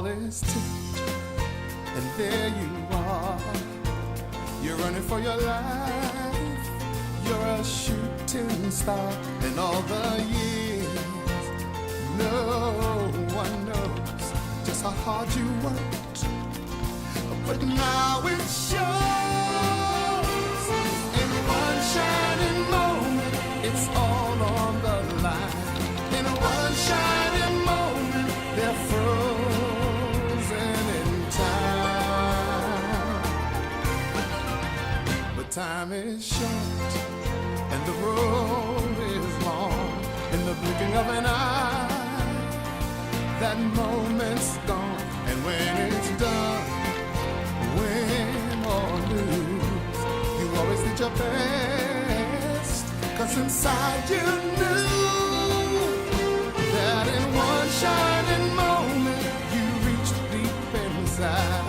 ball is tipped, and there you are. You're running for your life. You're a shooting star. In all the years, no one knows just how hard you worked. But now it shows. In one shining moment, it's all on the line. In one shining moment, they're frozen in time. But time is short, and the road is long. In the blinking of an eye, that moment's gone. And when it's done, win or lose, you always did your best. 'Cause inside you knew that in one shining moment you reached deep inside.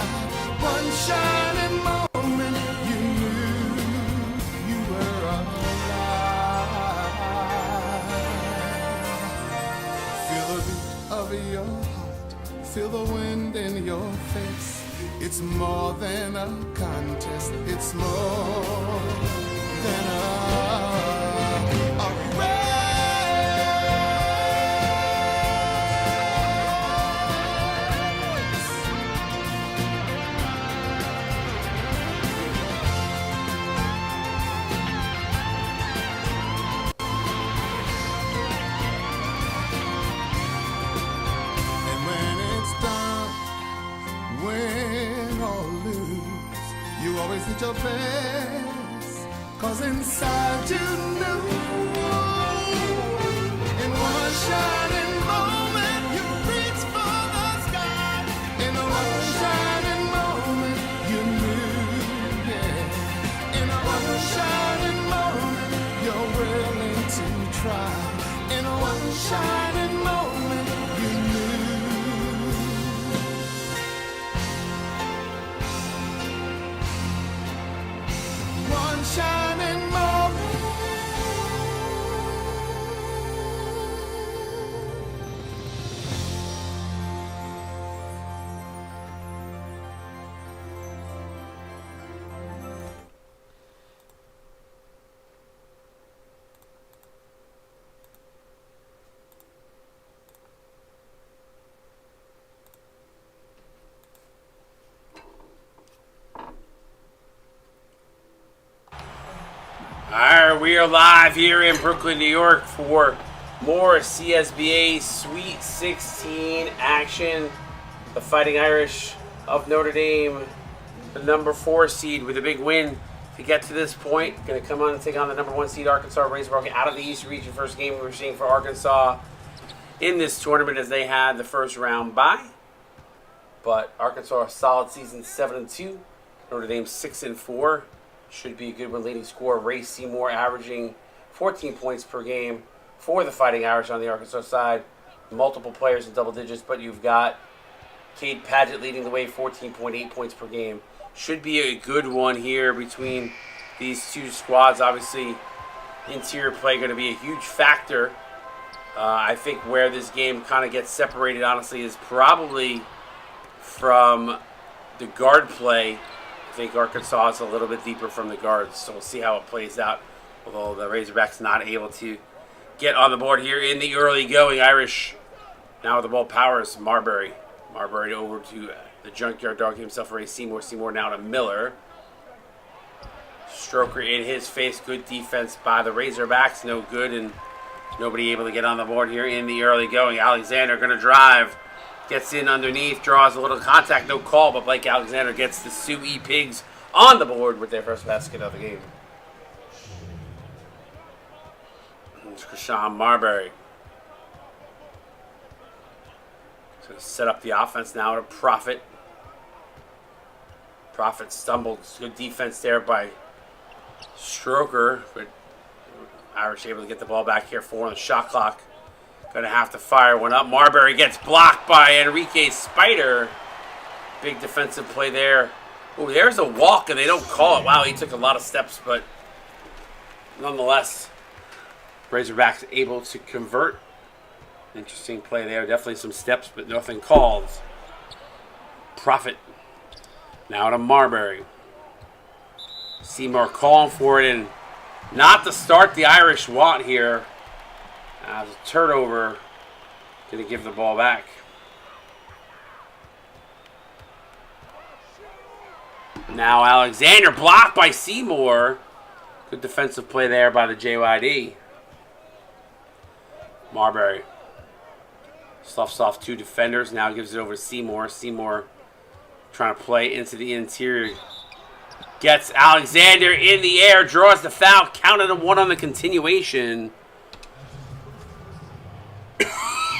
One shining moment you knew you were alive. Feel the beat of your heart, feel the wind in your face. It's more than a contest, it's more than a race. And when it's done, win or lose, you always did your best. 'Cause inside you knew, in one shining moment you reached for the sky. In one shining moment you knew, yeah. In one shining moment you're willing to try. In one shining moment you knew. One shining moment. Alright, we are live here in Brooklyn, New York for more CSBA Sweet 16 action. The Fighting Irish of Notre Dame, the number 4 seed with a big win to get to this point. Going to come on and take on the number 1 seed Arkansas Razorback out of the East Region. First game we were seeing for Arkansas in this tournament as they had the first round bye. But Arkansas a solid season, 7-2. Notre Dame 6-4. Should be a good one. Leading scorer Ray Seymour averaging 14 points per game for the Fighting Irish on the Arkansas side. Multiple players in double digits, but you've got Cade Padgett leading the way, 14.8 points per game. Should be a good one here between these two squads. Obviously, interior play going to be a huge factor. I think where this game kind of gets separated, honestly, is probably from the guard play. I think Arkansas is a little bit deeper from the guards, so we'll see how it plays out. Although the Razorbacks not able to get on the board here in the early going. Irish now with the ball powers Marbury. Marbury over to the junkyard dog himself, Ray Seymour. Seymour now to Miller. Stroker in his face. Good defense by the Razorbacks. No good, and nobody able to get on the board here in the early going. Alexander going to drive. Gets in underneath, draws a little contact, no call, but Blake Alexander gets the Sioux E Pigs on the board with their first basket of the game. It's Krishan Marbury. So set up the offense now to Profit. Profit stumbled. Good defense there by Stroker, but Irish able to get the ball back here. 4 on the shot clock. Gonna have to fire one up. Marbury gets blocked by Enrique Spider. Big defensive play there. Oh, there's a walk and they don't call it. Wow, he took a lot of steps, but nonetheless, Razorbacks able to convert. Interesting play there. Definitely some steps, but nothing called. Prophet. Now to Marbury. Seymour calling for it, and not the start the Irish want here. The turnover. Going to give the ball back. Now Alexander blocked by Seymour. Good defensive play there by the JYD. Marbury sloughs off 2 defenders. Now gives it over to Seymour. Seymour trying to play into the interior. Gets Alexander in the air. Draws the foul. Counted a 1 on the continuation.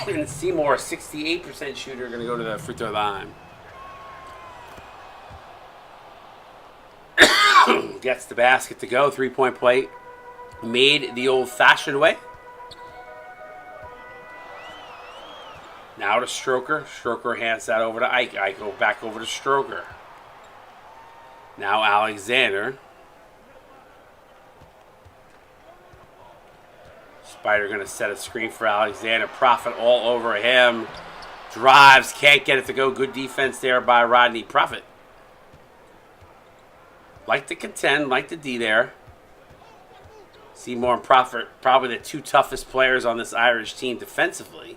And Seymour, a 68% shooter, going to go to the free throw line. Gets the basket to go. 3-point play. Made the old-fashioned way. Now to Stroker. Stroker hands that over to Ike. Ike go back over to Stroker. Now Alexander. Spider going to set a screen for Alexander. Prophet all over him. Drives. Can't get it to go. Good defense there by Rodney Prophet. Like to contend. Like the D there. Seymour and Prophet probably the 2 toughest players on this Irish team defensively.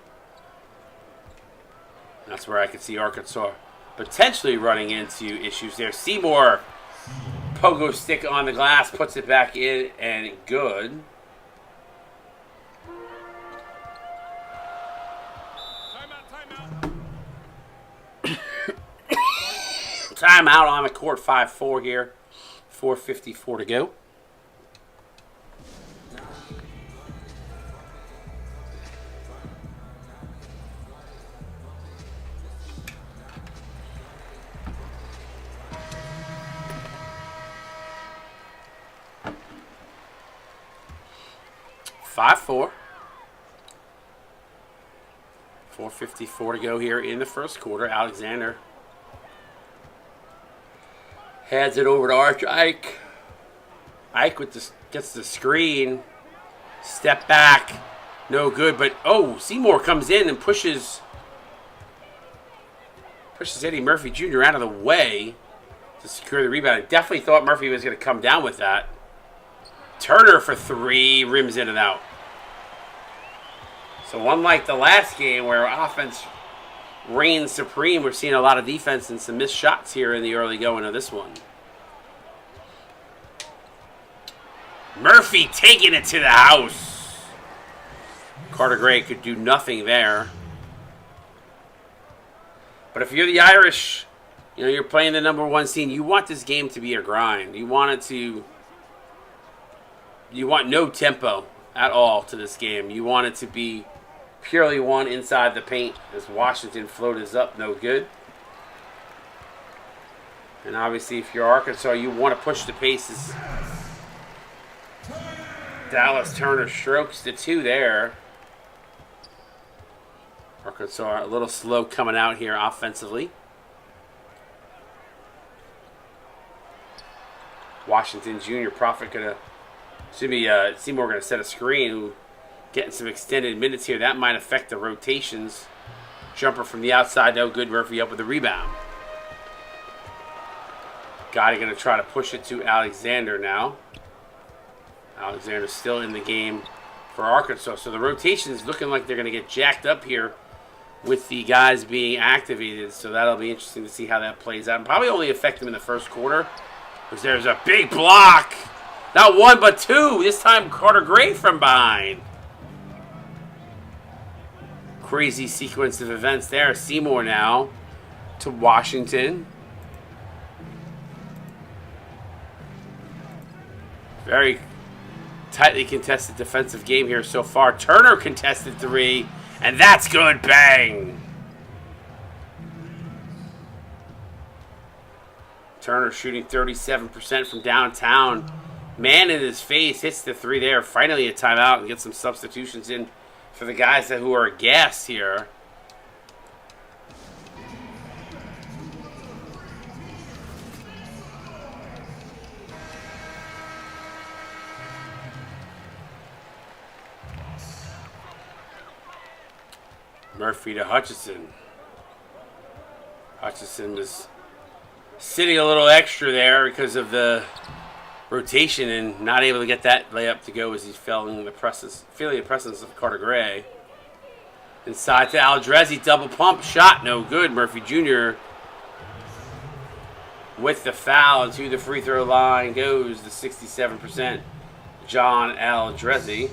That's where I could see Arkansas potentially running into issues there. Seymour, pogo stick on the glass, puts it back in, and good. Timeout on the court, 5-4 here. 4:54 to go. (5-4). 4:54 to go here in the first quarter. Alexander hands it over to Arch Ike. Ike with gets the screen. Step back. No good, but Seymour comes in and pushes Eddie Murphy Jr. out of the way to secure the rebound. I definitely thought Murphy was going to come down with that. Turner for 3, rims in and out. So unlike the last game where offense reigns supreme, we're seeing a lot of defense and some missed shots here in the early going of this one. Murphy taking it to the house. Carter Gray could do nothing there. But if you're the Irish, you're playing the #1 seed, you want this game to be a grind. You want no tempo at all to this game. You want it to be purely one inside the paint as Washington float is up, no good. And obviously if you're Arkansas, you want to push the paces. Dallas Turner strokes the 2 there. Arkansas a little slow coming out here offensively. Washington Jr. Prophet Seymour going to set a screen. Getting some extended minutes here. That might affect the rotations. Jumper from the outside, no good. Murphy up with the rebound. Gotti going to try to push it to Alexander now. Alexander still in the game for Arkansas. So the rotation's looking like they're going to get jacked up here with the guys being activated. So that'll be interesting to see how that plays out. And probably only affect them in the first quarter. Because there's a big block. Not 1, but 2. This time Carter Gray from behind. Crazy sequence of events there. Seymour now to Washington. Very tightly contested defensive game here so far. Turner contested 3, and that's good. Bang! Turner shooting 37% from downtown. Man in his face hits the 3 there. Finally a timeout and get some substitutions in for the guys who are gassed here. Murphy to Hutchison. Hutchinson was sitting a little extra there because of the rotation and not able to get that layup to go as he fell in the presence, feeling the presence of Carter Gray. Inside to Aldrezi, double pump shot, no good. Murphy Jr. with the foul, and to the free throw line goes the 67% John Aldrezi.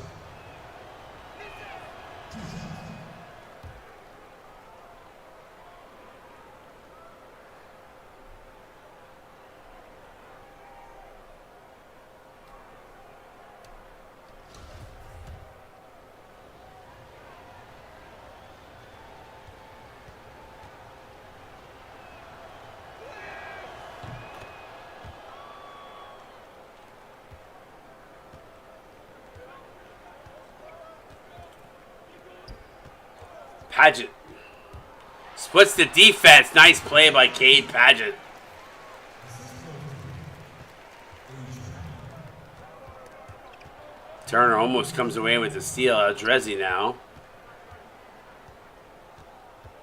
Paget splits the defense. Nice play by Cade Paget. Turner almost comes away with the steal. Aldrezi now.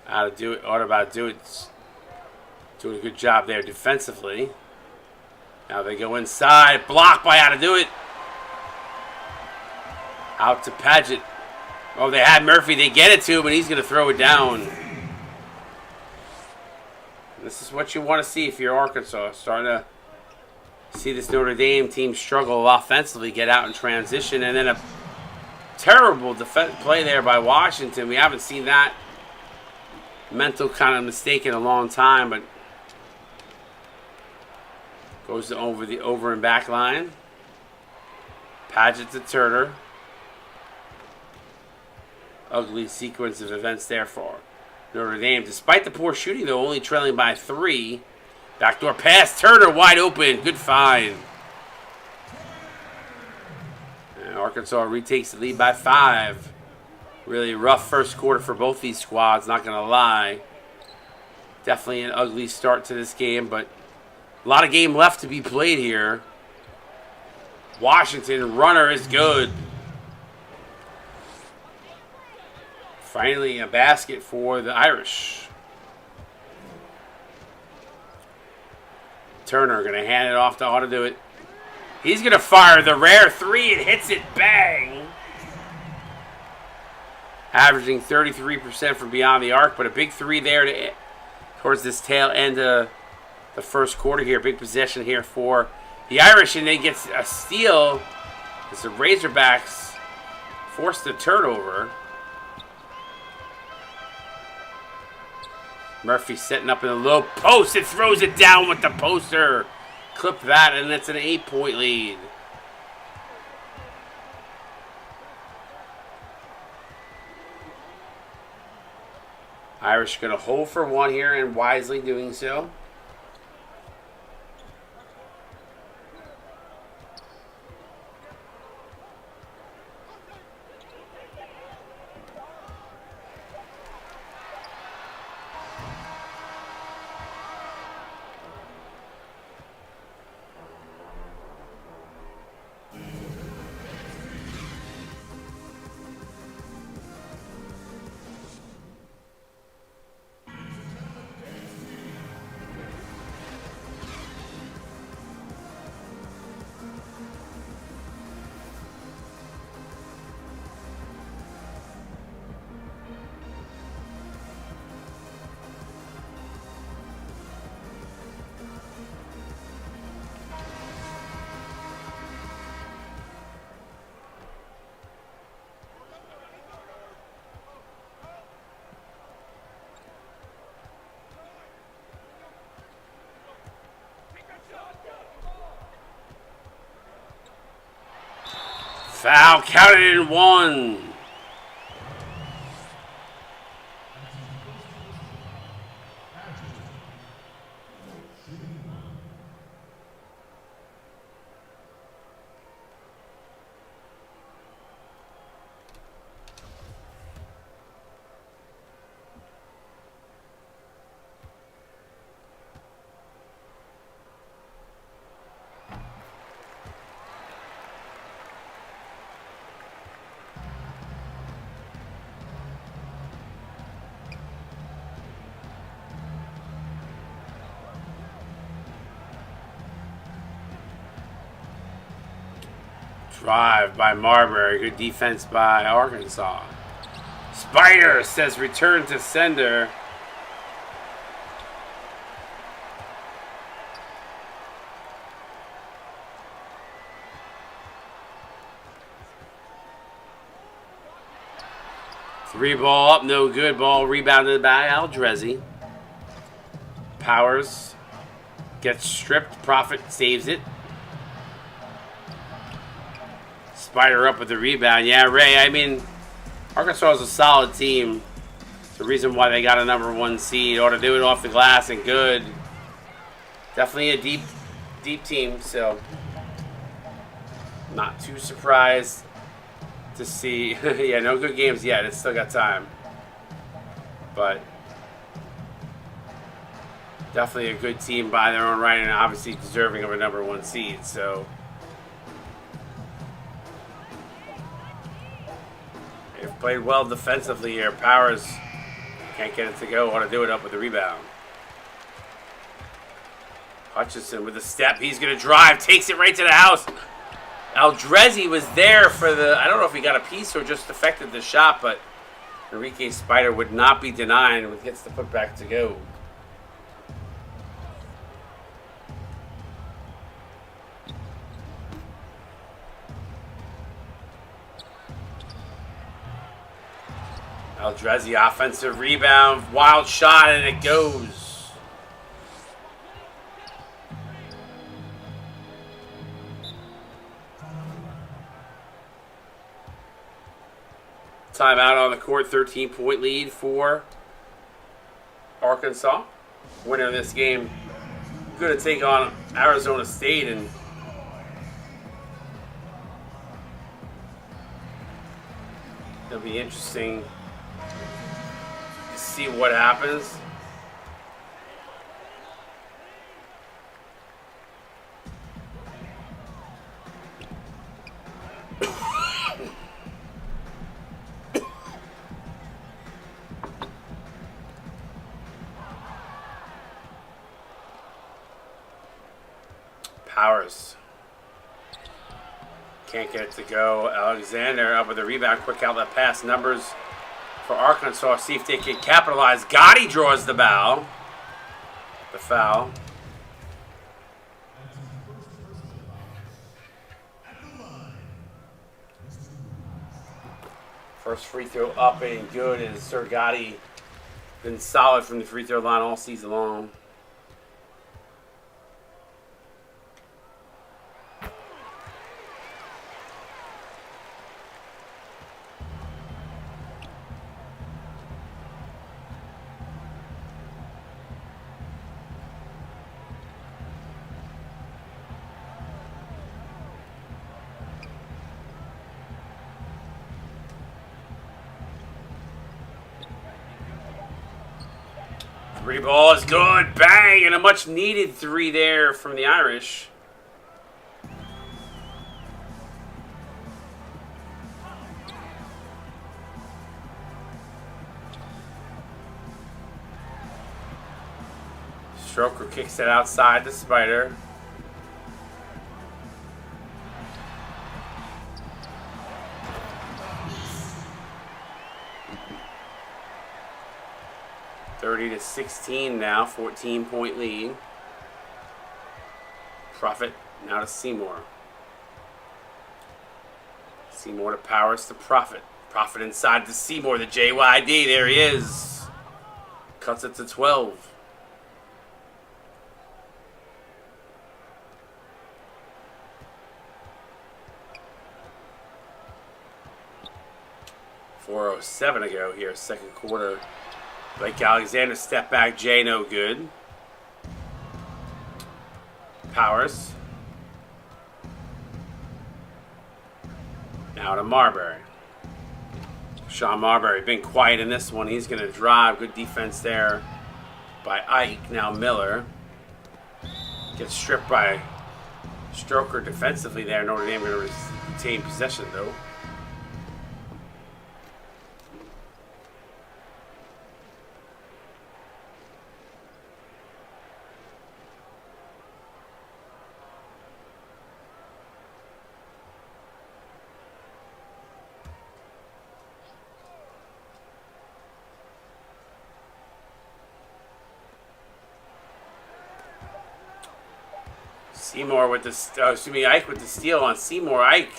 How to do it. Ought about do it. Doing a good job there defensively. Now they go inside. Blocked by how to do it. Out to Paget. Oh, they had Murphy. They get it to him, and he's going to throw it down. This is what you want to see if you're Arkansas. Starting to see this Notre Dame team struggle offensively, get out in transition, and then a terrible defense play there by Washington. We haven't seen that mental kind of mistake in a long time, but goes to over and back line. Paget to Turner. Ugly sequence of events there for Notre Dame. Despite the poor shooting, though, only trailing by 3. Backdoor pass. Turner wide open. Good find. And Arkansas retakes the lead by 5. Really rough first quarter for both these squads, not going to lie. Definitely an ugly start to this game, but a lot of game left to be played here. Washington runner is good. Finally, a basket for the Irish. Turner going to hand it off to Ought to do it. He's going to fire the rare 3 and hits it. Bang! Averaging 33% from beyond the arc, but a big 3 there towards this tail end of the first quarter here. Big possession here for the Irish, and they get a steal as the Razorbacks force the turnover. Murphy setting up in the low post and throws it down with the poster. Clip that, and it's an 8-point lead. Irish going to hold for 1 here, and wisely doing so. Foul counted in 1. Drive by Marbury. Good defense by Arkansas. Spider says return to sender. Three ball up, no good. Ball rebounded by Aldrezi. Powers gets stripped. Prophet saves it. Spider up with the rebound. Yeah, Ray, I mean, Arkansas is a solid team. It's the reason why they got a #1 seed. Ought to do it off the glass and good. Definitely a deep team, so not too surprised to see. Yeah, no good games yet. It's still got time. But definitely a good team by their own right and obviously deserving of a #1 seed. So they've played well defensively here. Powers can't get it to go. Want to do it up with the rebound. Hutchinson with a step. He's going to drive. Takes it right to the house. Aldrezi was there for the... I don't know if he got a piece or just affected the shot, but Enrique Spider would not be denied and gets the putback to go. Aldrezi offensive rebound. Wild shot, and it goes. Timeout on the court, 13-point lead for Arkansas. Winner of this game going to take on Arizona State, and it'll be interesting to see what happens. Powers can't get it to go. Alexander up with the rebound. Quick outlet pass. Numbers for Arkansas. See if they can capitalize. Gotti draws the foul. First free throw up and good. And Sir Gotti been solid from the free throw line all season long. Three ball is good. Bang! And a much needed three there from the Irish. Stroker kicks it outside the Spider. to 16 now, 14-point lead. Prophet now to Seymour. Seymour to Powers to Prophet. Prophet inside to Seymour, the JYD. There he is. Cuts it to 12. .407 to go here, second quarter. Blake Alexander, step back, Jay, no good. Powers. Now to Marbury. Sean Marbury, been quiet in this one. He's going to drive. Good defense there by Ike. Now Miller. Gets stripped by Stroker defensively there. Notre Dame going to retain possession, though. Seymour with the, Ike with the steal on Seymour. Ike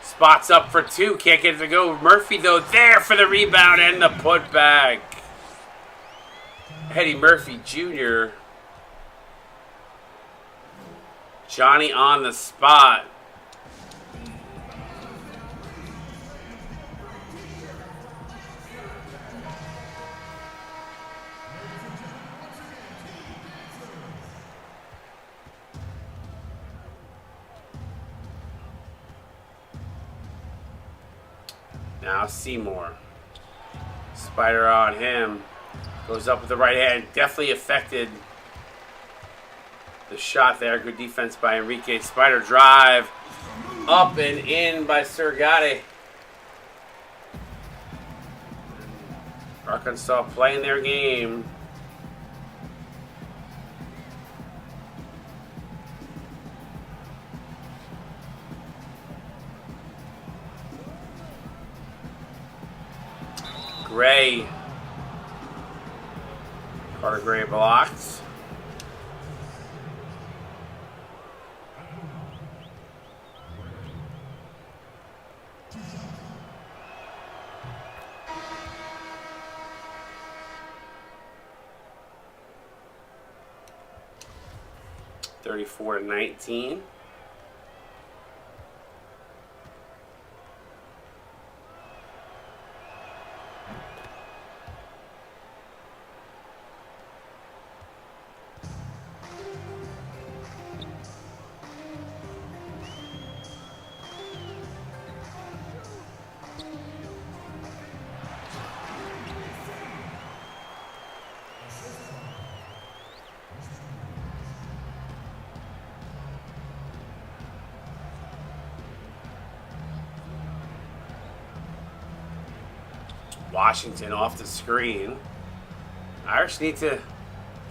spots up for two. Can't get it to go. Murphy, though, there for the rebound and the putback. Eddie Murphy Jr. Johnny on the spot. Now Seymour. Spider on him. Goes up with the right hand. Definitely affected the shot there. Good defense by Enrique. Spider drive. Up and in by Sergate. Arkansas playing their game. Gray. Carter Gray blocks. (34 to 19). Washington off the screen. Irish need to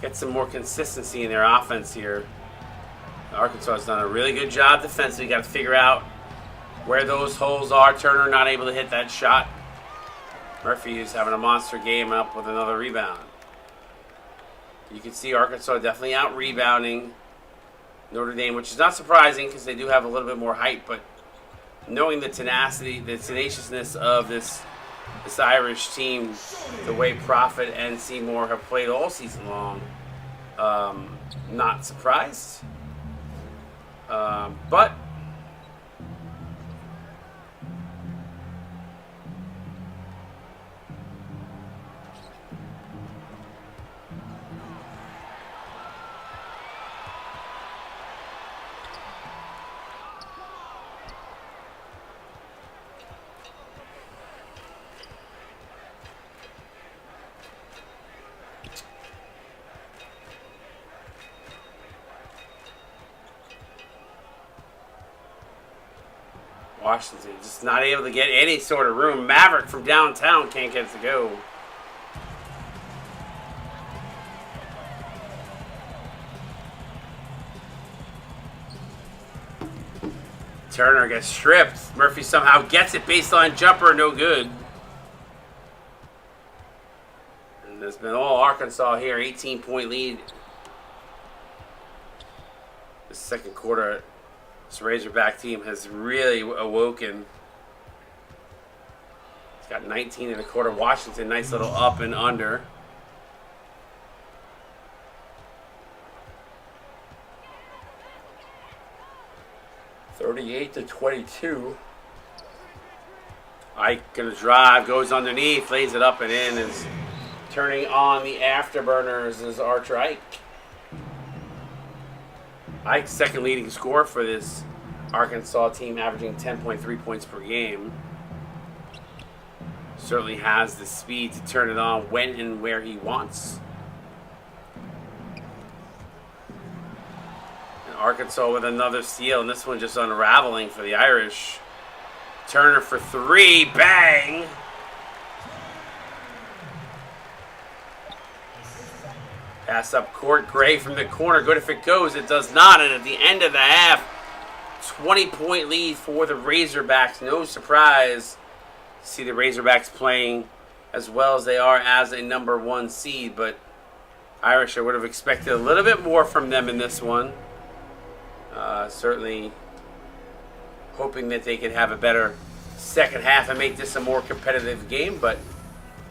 get some more consistency in their offense here. Arkansas has done a really good job defensively. Got to figure out where those holes are. Turner not able to hit that shot. Murphy is having a monster game up with another rebound. You can see Arkansas definitely out rebounding Notre Dame, which is not surprising because they do have a little bit more height, but knowing the tenacity, the tenaciousness of this Irish team, the way Prophet and Seymour have played all season long, not surprised. But Washington just not able to get any sort of room. Maverick from downtown can't get it to go. Turner gets stripped. Murphy somehow gets it. Baseline jumper, no good. And there's been all Arkansas here. 18-point lead. The second quarter. This Razorback team has really awoken. It's got 19 in the quarter. Washington, nice little up and under. (38 to 22). Ike gonna drive, goes underneath, lays it up and in. Is turning on the afterburners is Archer Ike. Ike's second leading scorer for this Arkansas team, averaging 10.3 points per game. Certainly has the speed to turn it on when and where he wants. And Arkansas with another steal, and this one just unraveling for the Irish. Turner for three, bang! Pass up court, Gray from the corner. Good if it goes. It does not. And at the end of the half, 20-point lead for the Razorbacks. No surprise to see the Razorbacks playing as well as they are as a #1 seed. But Irish, I would have expected a little bit more from them in this one. Certainly hoping that they can have a better second half and make this a more competitive game, but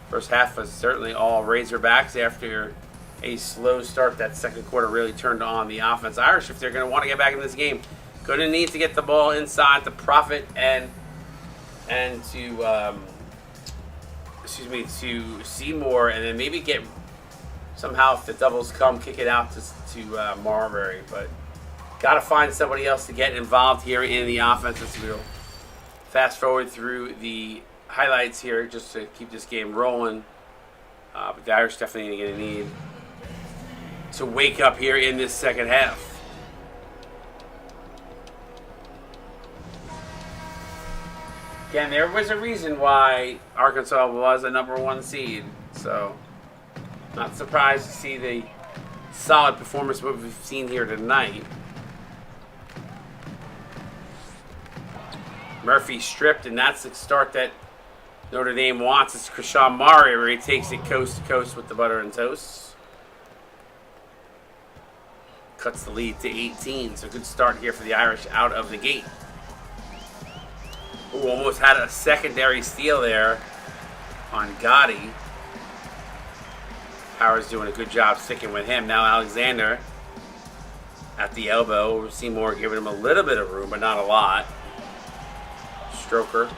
first half was certainly all Razorbacks. After a slow start, that second quarter really turned on the offense. Irish, if they're going to want to get back in this game, going to need to get the ball inside to Profit and to to Seymour, and then maybe get somehow, if the doubles come, kick it out to Marbury. But got to find somebody else to get involved here in the offense. As we'll fast forward through the highlights here just to keep this game rolling. But the Irish definitely going to need to wake up here in this second half. Again, there was a reason why Arkansas was a #1 seed, so not surprised to see the solid performance what we've seen here tonight. Murphy stripped, and that's the start that Notre Dame wants. It's Krishan Murray, where he takes it coast to coast with the butter and toast. Cuts the lead to 18, so good start here for the Irish out of the gate. Ooh, almost had a secondary steal there on Gotti. Howard's doing a good job sticking with him. Now Alexander at the elbow. Seymour giving him a little bit of room, but not a lot. Stroker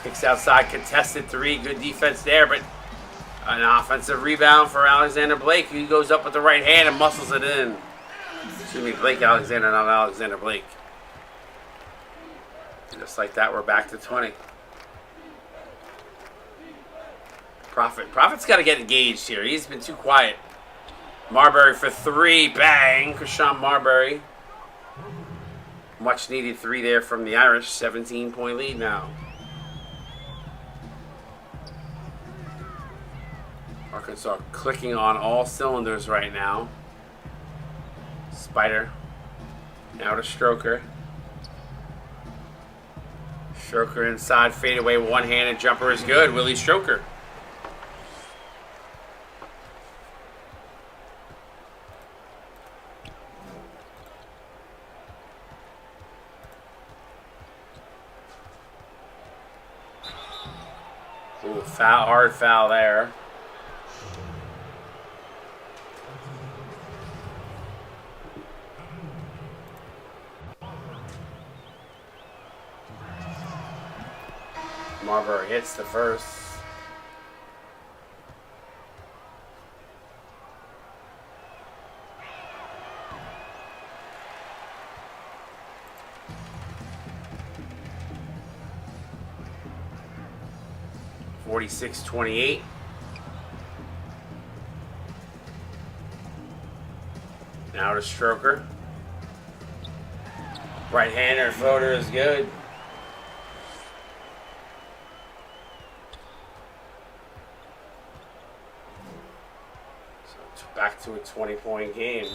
kicks outside, contested three. Good defense there, but an offensive rebound for Alexander Blake, who goes up with the right hand and muscles it in. Excuse me, Blake Alexander, not Alexander Blake. Just like that, we're back to 20. Profit's got to get engaged here. He's been too quiet. Marbury for three. Bang. Krishan Marbury. Much needed three there from the Irish. 17-point lead now. Arkansas clicking on all cylinders right now. Spider. Now to Stroker. Stroker inside, fadeaway, one-handed jumper is good. Willie Stroker. Ooh, foul, hard foul there. Marbury hits the first. (46-28). Now to Stroker. Right-hander floater is good. Back to a 20-point game.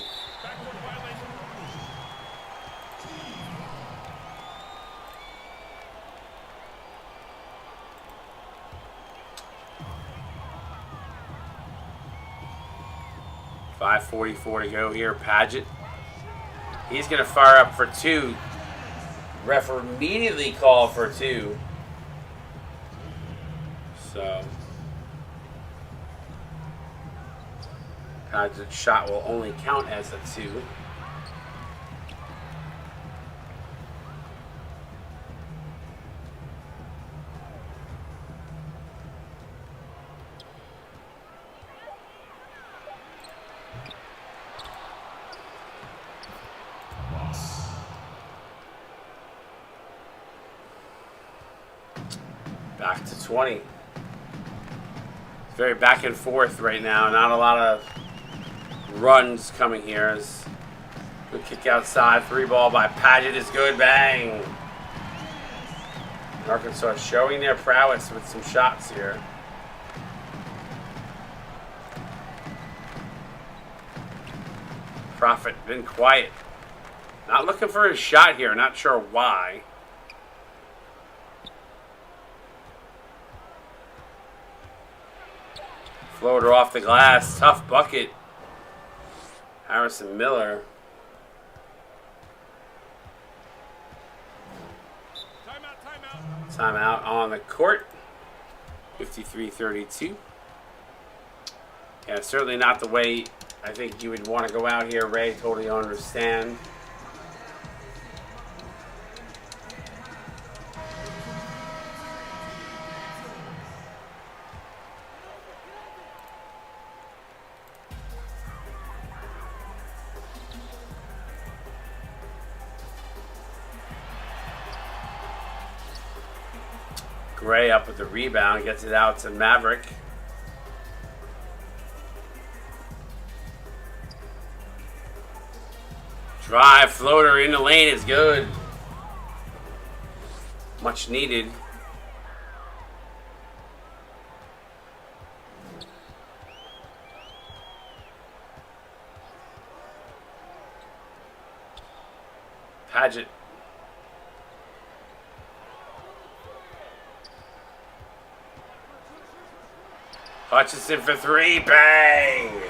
.544 to go here. Paget. He's going to fire up for two. Ref immediately called for two. So Paget's shot will only count as a two. Back to 20. It's very back and forth right now. Not a lot of runs coming here. As good kick outside. Three ball by Paget is good. Bang. Arkansas showing their prowess with some shots here. Profit been quiet. Not looking for his shot here. Not sure why. Floater off the glass. Tough bucket. Harrison Miller. Timeout on the court. 53-32. Yeah, certainly not the way I think you would want to go out here, Ray. Totally understand. Gray up with the rebound, gets it out to Maverick. Drive floater in the lane is good. Much needed. Paget. Hutchinson for three, bang!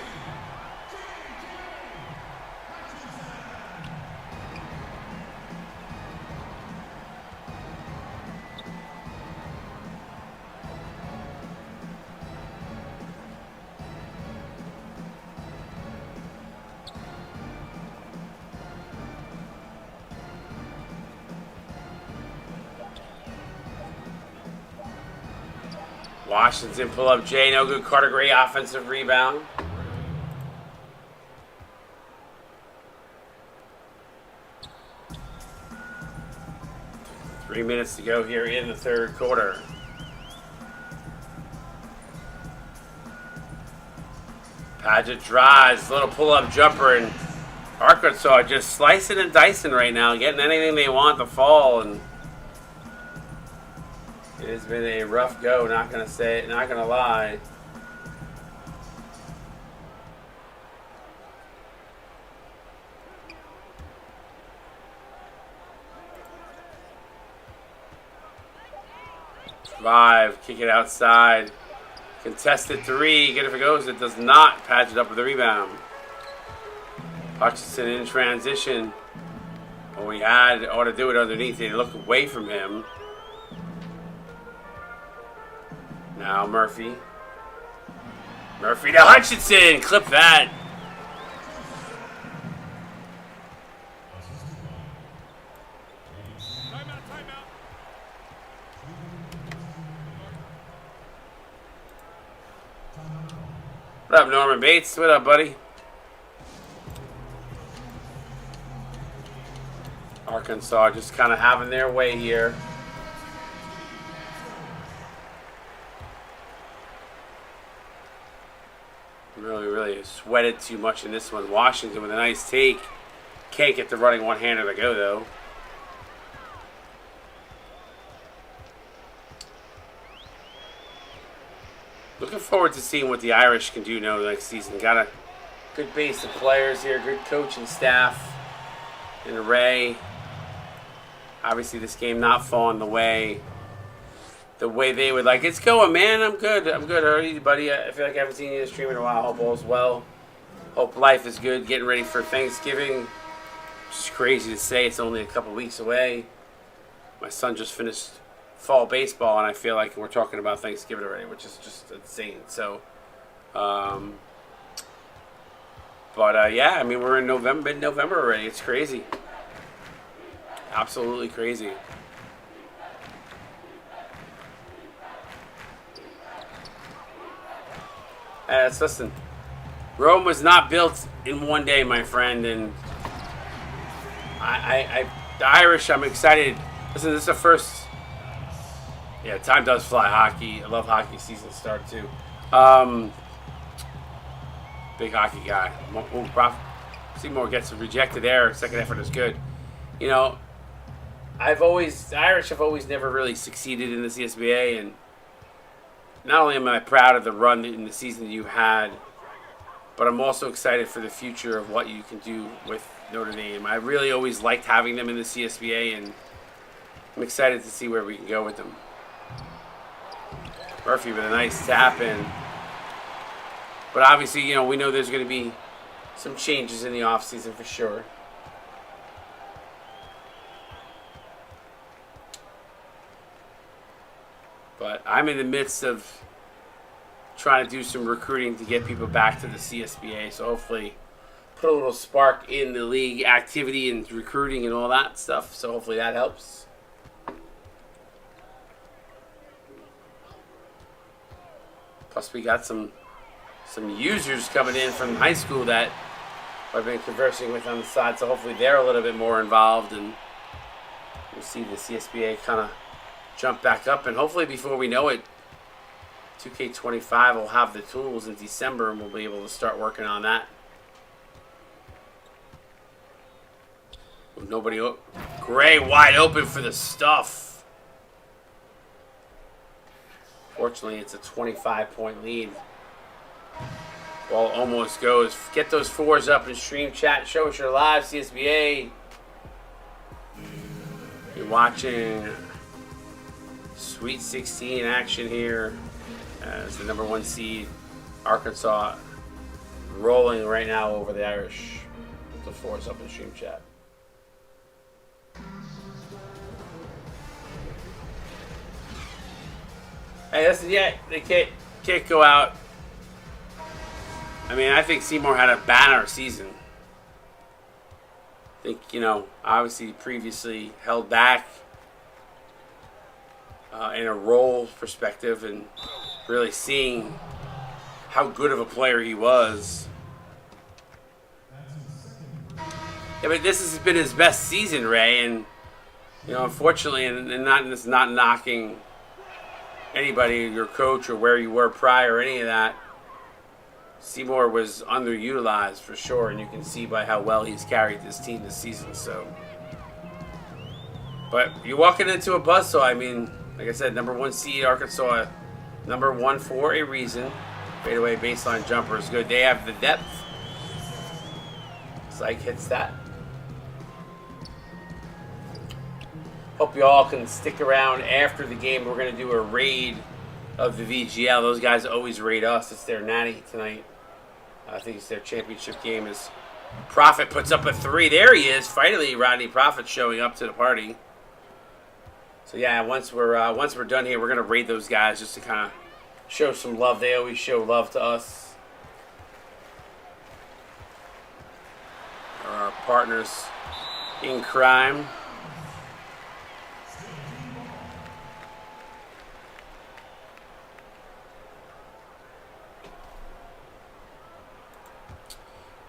Washington pull up Jay, no good. Carter Gray offensive rebound. Three minutes to go here in the third quarter. Paget drives, little pull-up jumper, and Arkansas just slicing and dicing right now, getting anything they want to fall, and it has been a rough go, not gonna lie. Drive, kick it outside. Contested three, good if it goes. It does not. Patch it up with the rebound. Hutchinson in transition. Well, we ought to do it underneath. They look away from him. Now Murphy. Murphy to Hutchinson. Clip that. What up, Norman Bates? What up, buddy? Arkansas just kind of having their way here. Really sweated too much in this one. Washington with a nice take. Can't get the running one-hander to go, though. Looking forward to seeing what the Irish can do next season. Got a good base of players here, good coaching staff in array. Obviously, this game not falling the way they would like. It's going, man. I'm good. How are you, buddy? I feel like I haven't seen you in the stream in a while. Hope all's well. Hope life is good. Getting ready for Thanksgiving. It's crazy to say. It's only a couple weeks away. My son just finished fall baseball, and I feel like we're talking about Thanksgiving already, which is just insane. So, yeah, I mean, we're in mid-November already. It's crazy. Absolutely crazy. Listen, Rome was not built in one day, my friend, and the Irish, I'm excited. Listen, this is the first. Yeah, time does fly. Hockey. I love hockey season start too. Big hockey guy. Seymour gets rejected there. Second effort is good. You know, the Irish have always never really succeeded in the CSBA, and not only am I proud of the run in the season you had, but I'm also excited for the future of what you can do with Notre Dame. I really always liked having them in the CSBA, and I'm excited to see where we can go with them. Murphy with a nice tap in. But obviously, you know, we know there's going to be some changes in the offseason for sure. I'm in the midst of trying to do some recruiting to get people back to the CSBA. So hopefully put a little spark in the league activity and recruiting and all that stuff. So hopefully that helps. Plus we got some users coming in from high school that I've been conversing with on the side. So hopefully they're a little bit more involved, and we'll see the CSBA kind of jump back up. And hopefully before we know it, 2K25 will have the tools in December, and we'll be able to start working on that. With nobody, Gray wide open for the stuff. Fortunately, it's a 25-point lead. Ball almost goes. Get those fours up in stream chat. Show us you're live, CSBA. You're watching Sweet 16 action here as the number 1 seed, Arkansas, rolling right now over the Irish. The fours up in stream chat. Hey, listen, yeah, they can't go out. I mean, I think Seymour had a banner season. I think, obviously previously held back in a role perspective, and really seeing how good of a player he was. Yeah, but this has been his best season, Ray, and unfortunately, and not knocking anybody, your coach or where you were prior or any of that. Seymour was underutilized for sure, and you can see by how well he's carried this team this season. So, but you're walking into a buzzsaw. I mean, like I said, number 1 seed Arkansas, number 1 for a reason. Fadeaway baseline jumper is good. They have the depth. Psych hits that. Hope you all can stick around after the game. We're going to do a raid of the VGL. Those guys always raid us. It's their natty tonight. I think it's their championship game. As Prophet puts up a 3. There he is. Finally, Rodney Prophet showing up to the party. So yeah, once we're done here, we're going to raid those guys just to kind of show some love. They always show love to us. They're our partners in crime.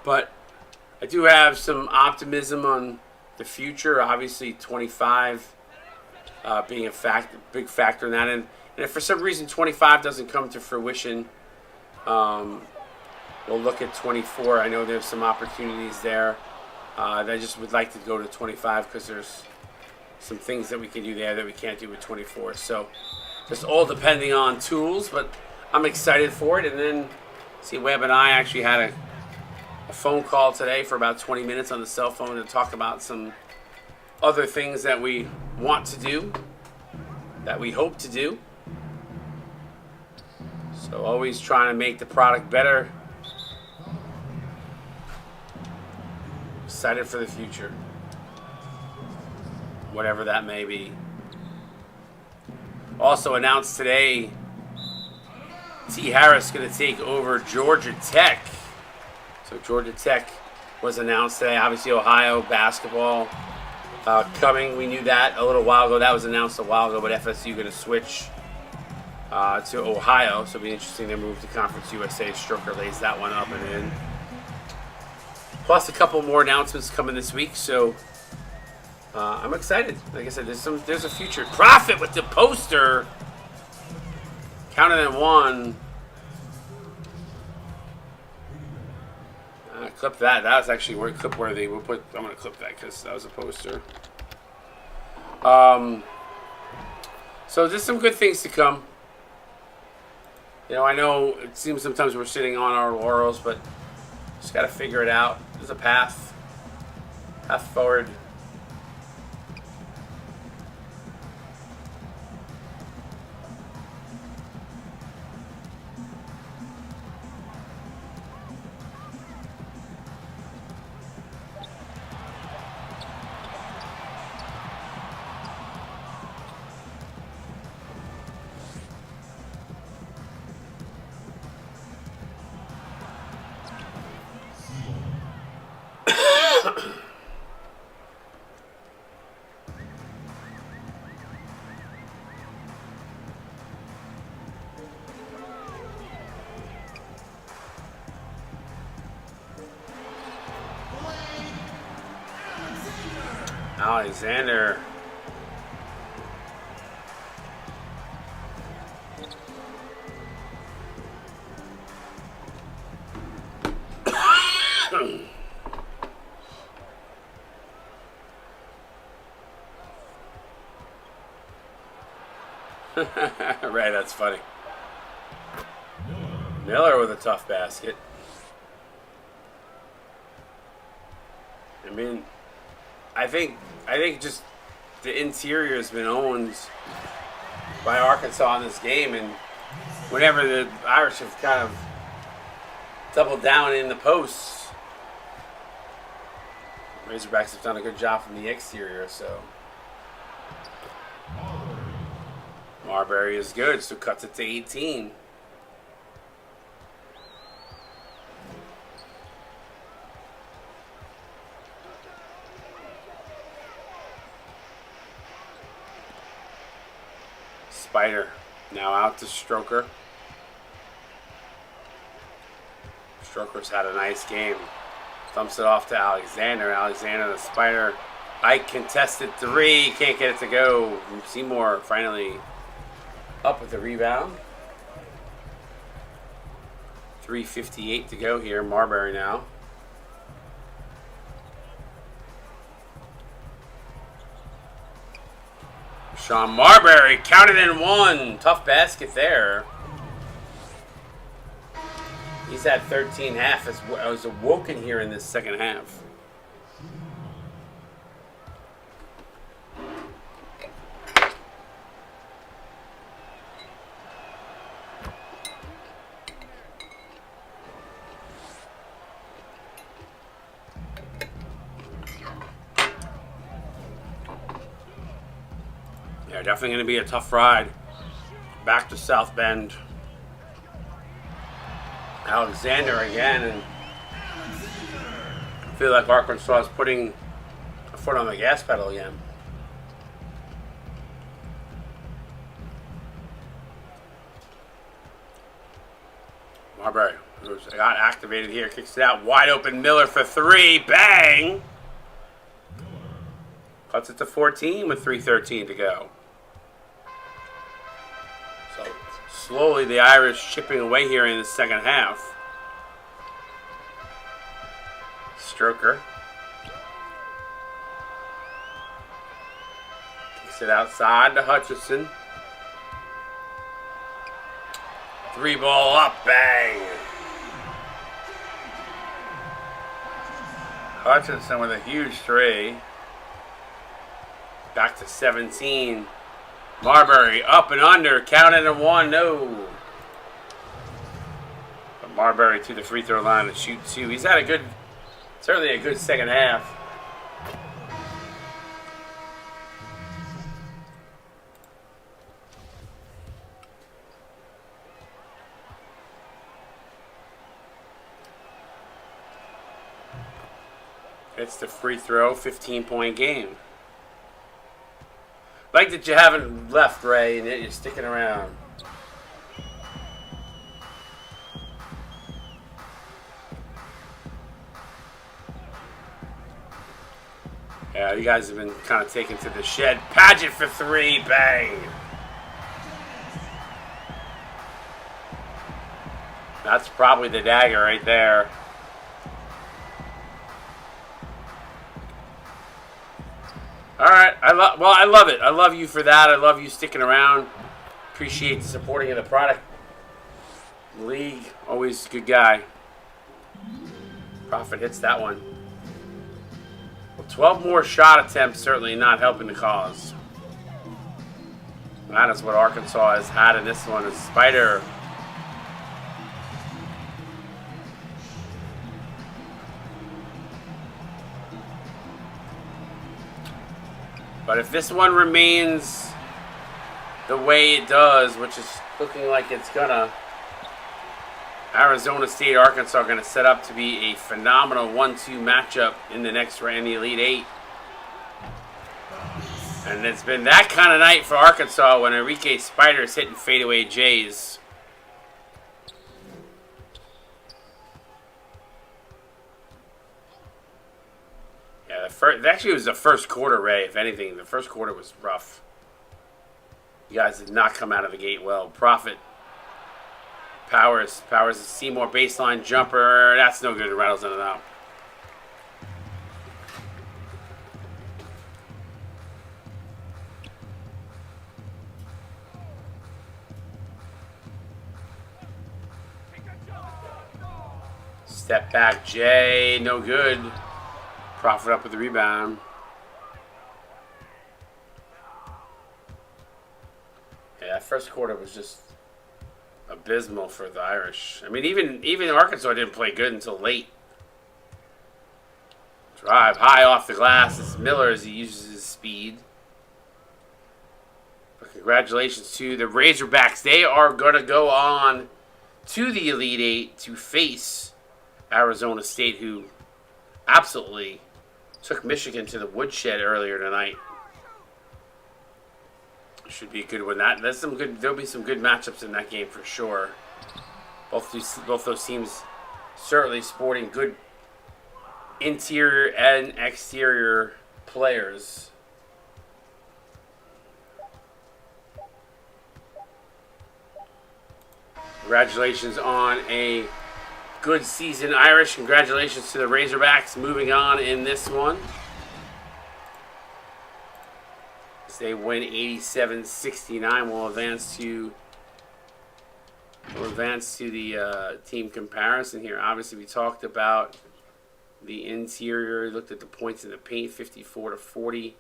But I do have some optimism on the future. Obviously, 25 being a big factor in that. And if for some reason 25 doesn't come to fruition, we'll look at 24. I know there's some opportunities there. I just would like to go to 25 because there's some things that we can do there that we can't do with 24. So just all depending on tools, but I'm excited for it. And then, see, Webb and I actually had a phone call today for about 20 minutes on the cell phone to talk about some other things that we want to do, that we hope to do. So always trying to make the product better. Excited for the future, whatever that may be. Also announced today, T. Harris going to take over Georgia Tech. So Georgia Tech was announced today. Obviously, Ohio basketball coming. We knew that a little while ago. That was announced a while ago, but FSU going to switch to Ohio. So it'll be interesting to move to Conference USA. Stroker lays that one up and in. Plus a couple more announcements coming this week. So I'm excited. Like I said, there's a future. Prophet with the poster. Counted in 1. Clip that. That was actually clip worthy. I'm going to clip that because that was a poster. So there's some good things to come. I know it seems sometimes we're sitting on our laurels, but just got to figure it out. There's a path forward. Alexander. Right, that's funny. Miller with a tough basket. I mean, I think just the interior has been owned by Arkansas in this game, and whenever the Irish have kind of doubled down in the posts, Razorbacks have done a good job from the exterior. So Marbury is good, so cuts it to 18. Spider now out to Stroker. Stroker's had a nice game. Thumps it off to Alexander. Alexander, the Spider. Ike contested three. Can't get it to go. Seymour finally up with the rebound. 3:58 to go here. Marbury now. Sean Marbury counted in one. Tough basket there. He's had 13 half. I was awoken here in this second half. Yeah, definitely going to be a tough ride back to South Bend. Alexander again, and I feel like Arkansas is putting a foot on the gas pedal again. Marbury got activated here, kicks it out, wide open. Miller for three, bang! Cuts it to 14 with 3:13 to go. So slowly the Irish chipping away here in the second half. Stroker kicks it outside to Hutchinson. Three ball up, bang! Hutchinson with a huge three. Back to 17. Marbury up and under, counting a one, no. But Marbury to the free throw line to shoot two. He's had certainly a good second half. It's the free throw, 15-point game. Like that you haven't left, Ray, and yet you're sticking around. Yeah, you guys have been kind of taken to the shed. Paget for three, bang! That's probably the dagger right there. All right, I love it. I love you for that. I love you sticking around. Appreciate the supporting of the product. League, always a good guy. Profit hits that one. Well, 12 more shot attempts, certainly not helping the cause. That is what Arkansas has had in this one. A Spider. But if this one remains the way it does, which is looking like it's gonna, Arizona State, Arkansas are gonna set up to be a phenomenal 1-2 matchup in the next round, the Elite Eight. And it's been that kind of night for Arkansas when Enrique Spider's hitting fadeaway J's. Yeah, actually it was the first quarter, Ray. If anything, the first quarter was rough. You guys did not come out of the gate well. Profit. Powers a Seymour baseline jumper. That's no good. It rattles in and out. Step back, Jay. No good. Profit up with the rebound. Yeah, that first quarter was just abysmal for the Irish. I mean, even Arkansas didn't play good until late. Drive high off the glass. It's Miller as he uses his speed. But congratulations to the Razorbacks. They are going to go on to the Elite Eight to face Arizona State, who absolutely took Michigan to the woodshed earlier tonight. Should be a good one. There'll be some good matchups in that game for sure. Both those teams certainly sporting good interior and exterior players. Congratulations on a good season, Irish. Congratulations to the Razorbacks moving on in this one. As they win 87-69, we'll advance to the team comparison here. Obviously, we talked about the interior. Looked at the points in the paint, 54-40,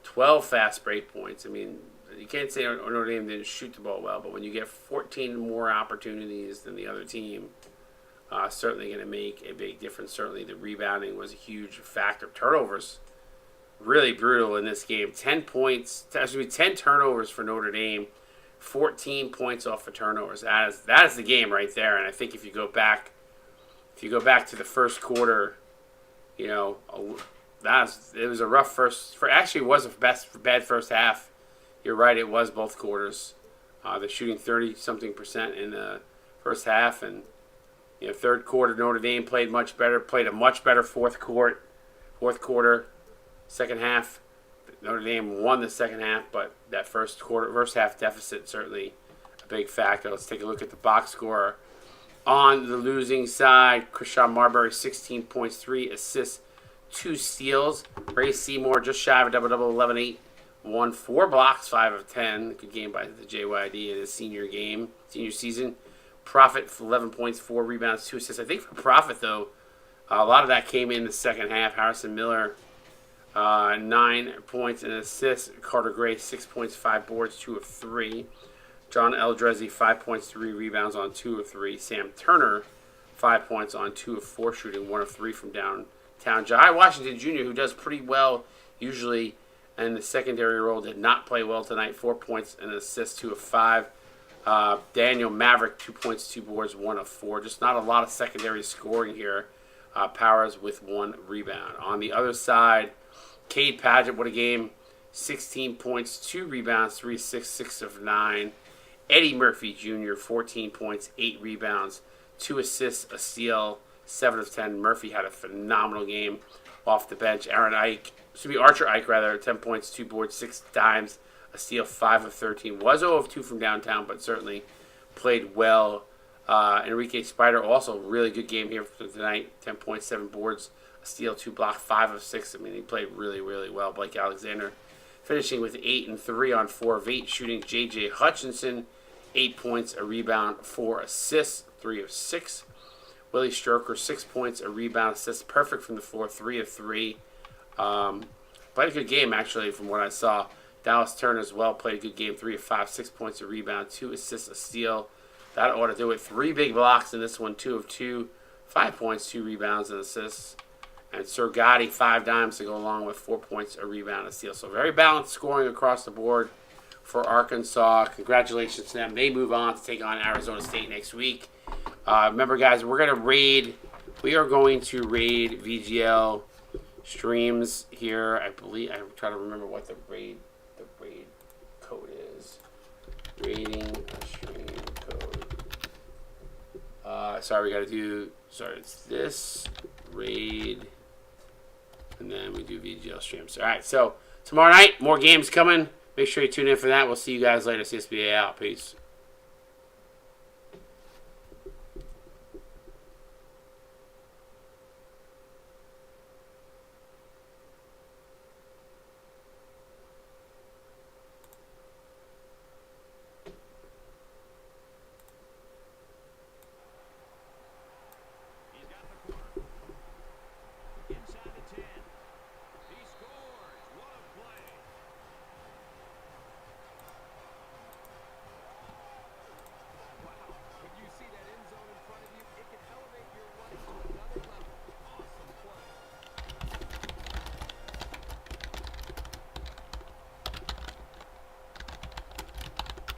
12 fast break points. I mean, you can't say Notre Dame didn't shoot the ball well, but when you get 14 more opportunities than the other team, certainly going to make a big difference. Certainly the rebounding was a huge factor. Turnovers, really brutal in this game. 10 turnovers for Notre Dame, 14 points off of turnovers. That is the game right there. And I think if you go back to the first quarter, you know, it was a rough actually it was a bad first half. You're right, it was both quarters. They're shooting 30-something% in the first half, and third quarter Notre Dame played a much better fourth quarter. Second half, Notre Dame won the second half, but that first half deficit certainly a big factor. Let's take a look at the box score. On the losing side, Krishan Marbury, 16 points, 3 assists, 2 steals. Ray Seymour just shy of a double-double, 11-8. 4 blocks, 5 of 10. Good game by the JYD in his senior season. Profit for 11 points, 4 rebounds, 2 assists. I think for Profit, though, a lot of that came in the second half. Harrison Miller, 9 points and assists. Carter Gray, 6 points, 5 boards, 2 of 3. John Eldrezi, 5 points, 3 rebounds on 2 of 3. Sam Turner, 5 points on 2 of 4 shooting, 1 of 3 from downtown. Jai Washington Jr., who does pretty well usually in the secondary role, did not play well tonight. 4 points and an assist, 2 of 5. Daniel Maverick, 2 points, 2 boards, 1 of 4. Just not a lot of secondary scoring here. Powers with 1 rebound. On the other side, Cade Padgett, what a game. 16 points, 2 rebounds, 3 assists, 6 of 9. Eddie Murphy Jr., 14 points, 8 rebounds, 2 assists, a steal, 7 of 10. Murphy had a phenomenal game off the bench. Archer Ike, 10 points, 2 boards, 6 dimes, a steal, 5 of 13. Was 0 of 2 from downtown, but certainly played well. Enrique Spider, also really good game here for tonight. 10 points, 7 boards, a steal, 2 blocks, 5 of 6. I mean, he played really, really well. Blake Alexander finishing with 8 and 3 on 4 of 8 shooting. J.J. Hutchinson, 8 points, a rebound, 4 assists, 3 of 6. Willie Stroker, 6 points, a rebound, assist, perfect from the floor, 3 of 3. Played a good game, actually, from what I saw. Dallas Turner as well played a good game, 3 of 5, 6 points, a rebound, 2 assists, a steal. That ought to do it. 3 big blocks in this one, 2 of 2, 5 points, 2 rebounds, and assists. And Sir Gotti, 5 dimes to go along with 4 points, a rebound, a steal. So very balanced scoring across the board for Arkansas. Congratulations to them. They move on to take on Arizona State next week. Remember, guys, we are going to raid VGL streams here. I believe I'm trying to remember what the raid code is. Raiding a stream code. It's this raid. And then we do VGL streams. All right, so tomorrow night, more games coming. Make sure you tune in for that. We'll see you guys later. CSBA out. Peace.